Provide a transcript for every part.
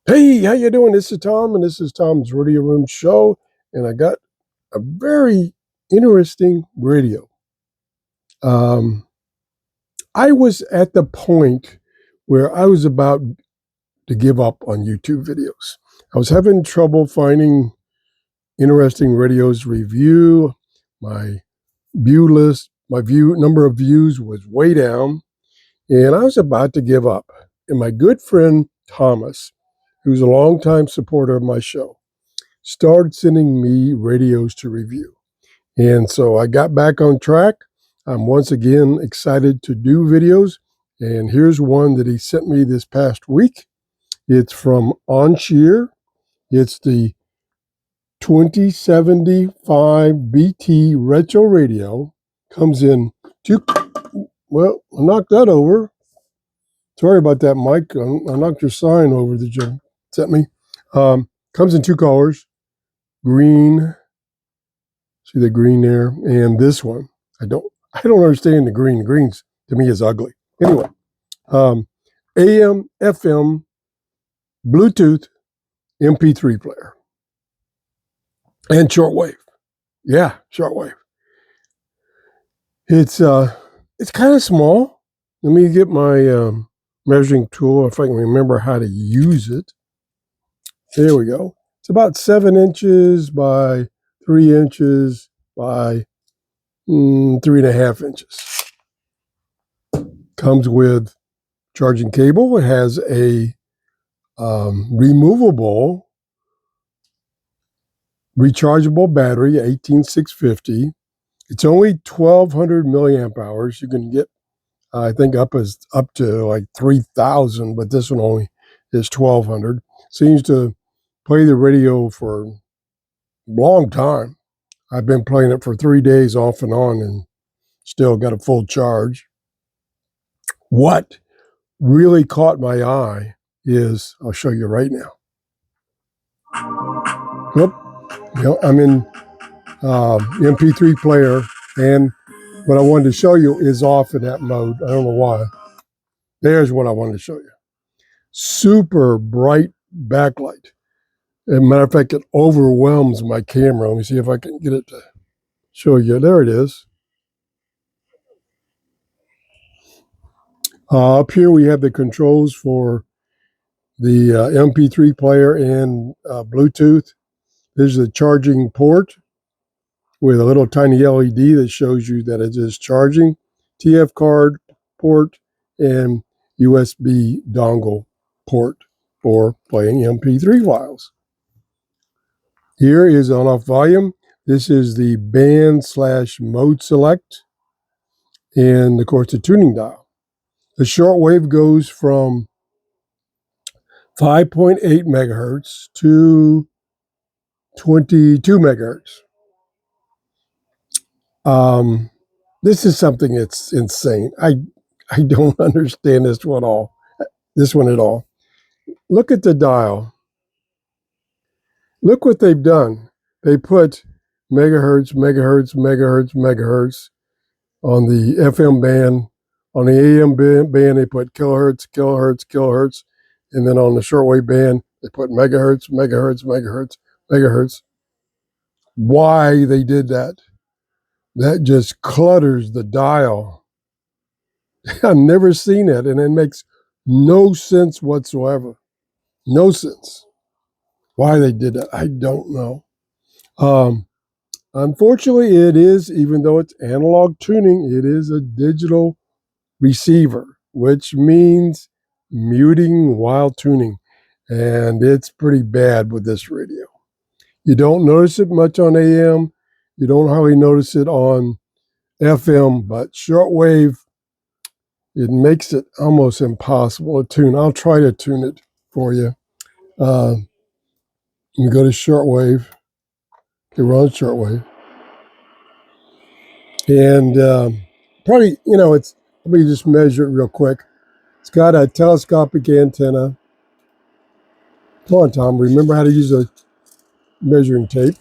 Hey, how you doing? This is Tom, and this is Tom's Radio Room Show, and I got a very interesting radio. Um, I was at the point where I was about to give up on YouTube videos. I was having trouble finding interesting radios to review. My view list, my view number of views was way down, and I was about to give up. And my good friend Thomas, who's a longtime supporter of my show, started sending me radios to review. And so I got back on track. I'm once again excited to do videos. And here's one that he sent me this past week. It's from Onshear. It's the 2075 BT Retro Radio. Comes in two. Well, I knocked that over. Sorry about that, Mike. I knocked your sign over that you sent me. Comes in two colors, green. See the green there, and this one. I don't understand the green. The greens to me is ugly. Anyway, AM, FM, Bluetooth, MP3 player, and shortwave. Yeah, shortwave. It's kind of small. Let me get my measuring tool if I can remember how to use it. There we go. It's about 7 inches by 3 inches by 3.5 inches. Comes with charging cable. It has a removable rechargeable battery, 18650. It's only 1200 milliamp hours. You can get, I think, up to like 3000, but this one only is 1200. Seems to play the radio for a long time. I've been playing it for 3 days off and on and still got a full charge. What really caught my eye is, I'll show you right now. Yep, I'm in MP3 player, and what I wanted to show you is off in that mode. I don't know why. There's what I wanted to show you. Super bright backlight. As a matter of fact, it overwhelms my camera. Let me see if I can get it to show you. There it is. Up here we have the controls for the MP3 player and Bluetooth. There's the charging port with a little tiny LED that shows you that it is charging, TF card port, and USB dongle port for playing MP3 files. Here is on-off volume. This is the band/mode select, and of course the tuning dial. The shortwave goes from 5.8 megahertz to 22 megahertz. This is something that's insane. I don't understand this one at all. Look at the dial. Look what they've done. They put megahertz, megahertz, megahertz, megahertz on the FM band. On the AM band, they put kilohertz, kilohertz, kilohertz. And then on the shortwave band, they put megahertz, megahertz, megahertz, megahertz. Why they did that? That just clutters the dial. I've never seen it, and it makes no sense whatsoever. No sense. Why they did that, I don't know. Unfortunately, it is, even though it's analog tuning, it is a digital receiver, which means muting while tuning. And it's pretty bad with this radio. You don't notice it much on AM. You don't hardly notice it on FM, but shortwave, it makes it almost impossible to tune. I'll try to tune it for you. You go to shortwave. Okay, we're on shortwave. And probably, let me just measure it real quick. It's got a telescopic antenna. Come on, Tom, remember how to use a measuring tape.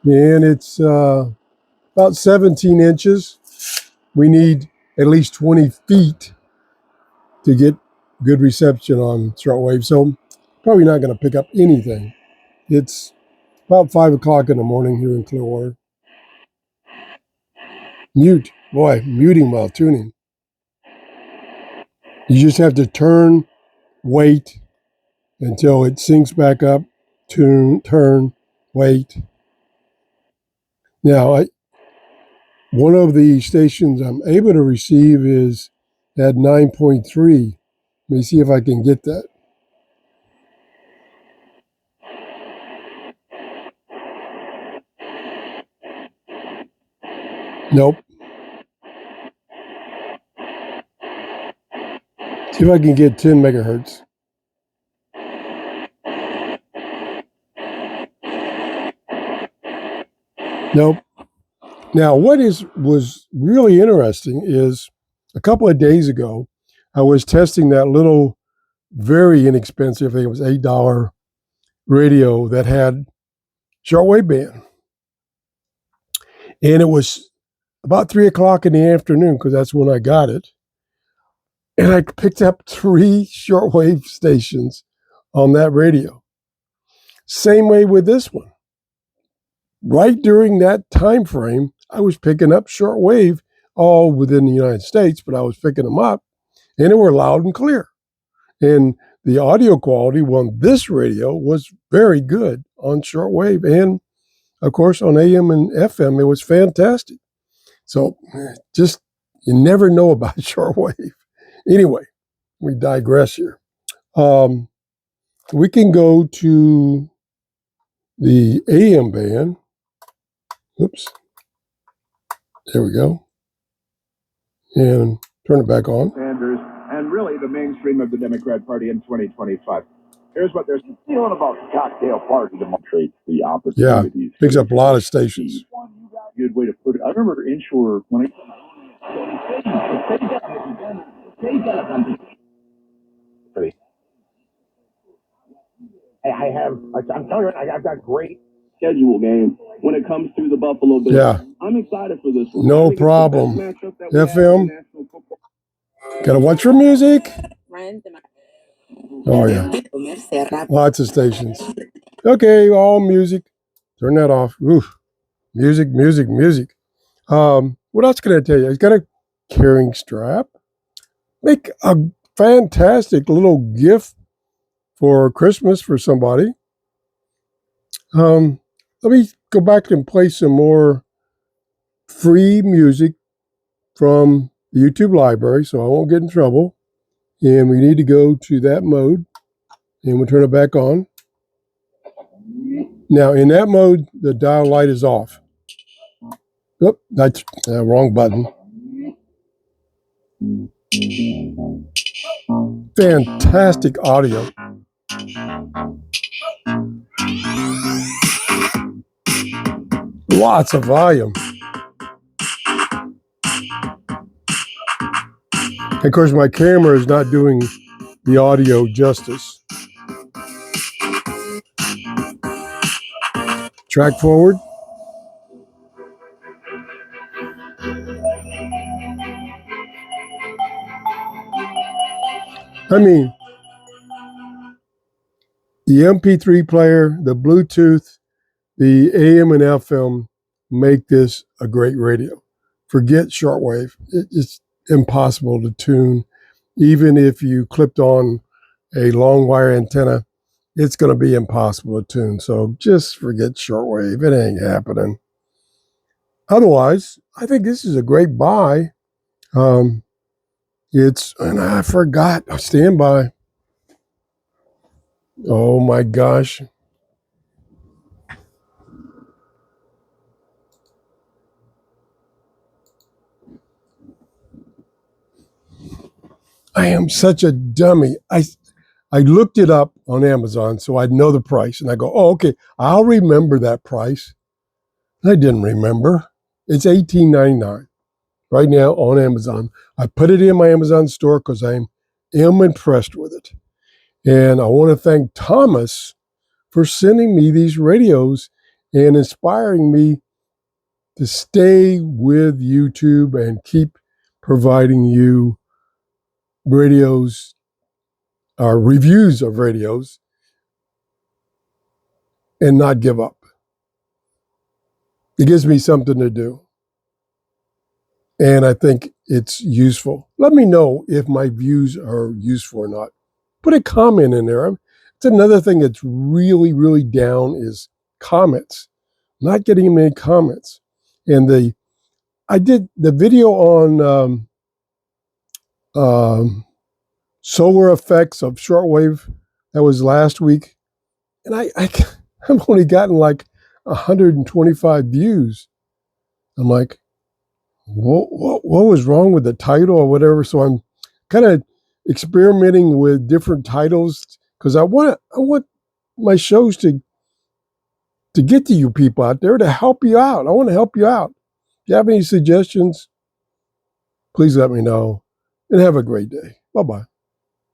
And it's about 17 inches. We need at least 20 feet to get good reception on shortwave. So probably not going to pick up anything. It's about 5 o'clock in the morning here in Clearwater. Mute. Boy, muting while tuning. You just have to turn, wait until it syncs back up, tune, turn, wait. Now, one of the stations I'm able to receive is at 9.3. Let me see if I can get that. Nope. See if I can get 10 megahertz. Nope. Now, what was really interesting is a couple of days ago, I was testing that little, very inexpensive, I think it was $8 radio that had shortwave band. And it was about 3 o'clock in the afternoon, because that's when I got it. And I picked up 3 shortwave stations on that radio. Same way with this one. Right during that time frame, I was picking up shortwave, all within the United States, but I was picking them up, and they were loud and clear. And the audio quality on this radio was very good on shortwave, and of course on AM and FM, it was fantastic. So just, you never know about shortwave. Anyway, we digress here. We can go to the AM band. Oops. There we go. And turn it back on. Sanders, and really the mainstream of the Democrat Party in 2025. Here's what they're feeling about the cocktail party to demonstrate the opportunities. Yeah, picks up a lot of stations. Good way to put it. I remember Inshore when I'm telling you, I've got great schedule game when it comes to the Buffalo Bills. Yeah. I'm excited for this one. No problem. FM. Gotta watch your music. Oh, yeah. Lots of stations. Okay, all music. Turn that off. Oof. Music, music, music. What else can I tell you? It's got a carrying strap. Make a fantastic little gift for Christmas for somebody. Let me go back and play some more free music from the YouTube library so I won't get in trouble. And we need to go to that mode, and we'll turn it back on. Now, in that mode, the dial light is off. Oop, that's wrong button. Fantastic audio. Lots of volume. Of course, my camera is not doing the audio justice. Track forward. I mean, the MP3 player, the Bluetooth, the AM and FM make this a great radio. Forget shortwave. It's impossible to tune. Even if you clipped on a long wire antenna, it's going to be impossible to tune. So just forget shortwave. It ain't happening. Otherwise, I think this is a great buy. And I forgot, stand by. Oh my gosh. I am such a dummy. I looked it up on Amazon so I'd know the price. And I go, oh, okay, I'll remember that price. I didn't remember. It's $18.99 right now on Amazon. I put it in my Amazon store because I am impressed with it. And I want to thank Thomas for sending me these radios and inspiring me to stay with YouTube and keep providing you radios, or reviews of radios and not give up. It gives me something to do. And I think it's useful. Let me know if my views are useful or not. Put a comment in there. It's another thing that's really, really down is comments. Not getting many comments. And I did the video on solar effects of shortwave. That was last week. And I've only gotten like 125 views. I'm like, what was wrong with the title or whatever? So I'm kind of experimenting with different titles because I want my shows to get to you people out there, to help you out. I want to help you out. If you have any suggestions, please let me know, and have a great day. Bye-bye.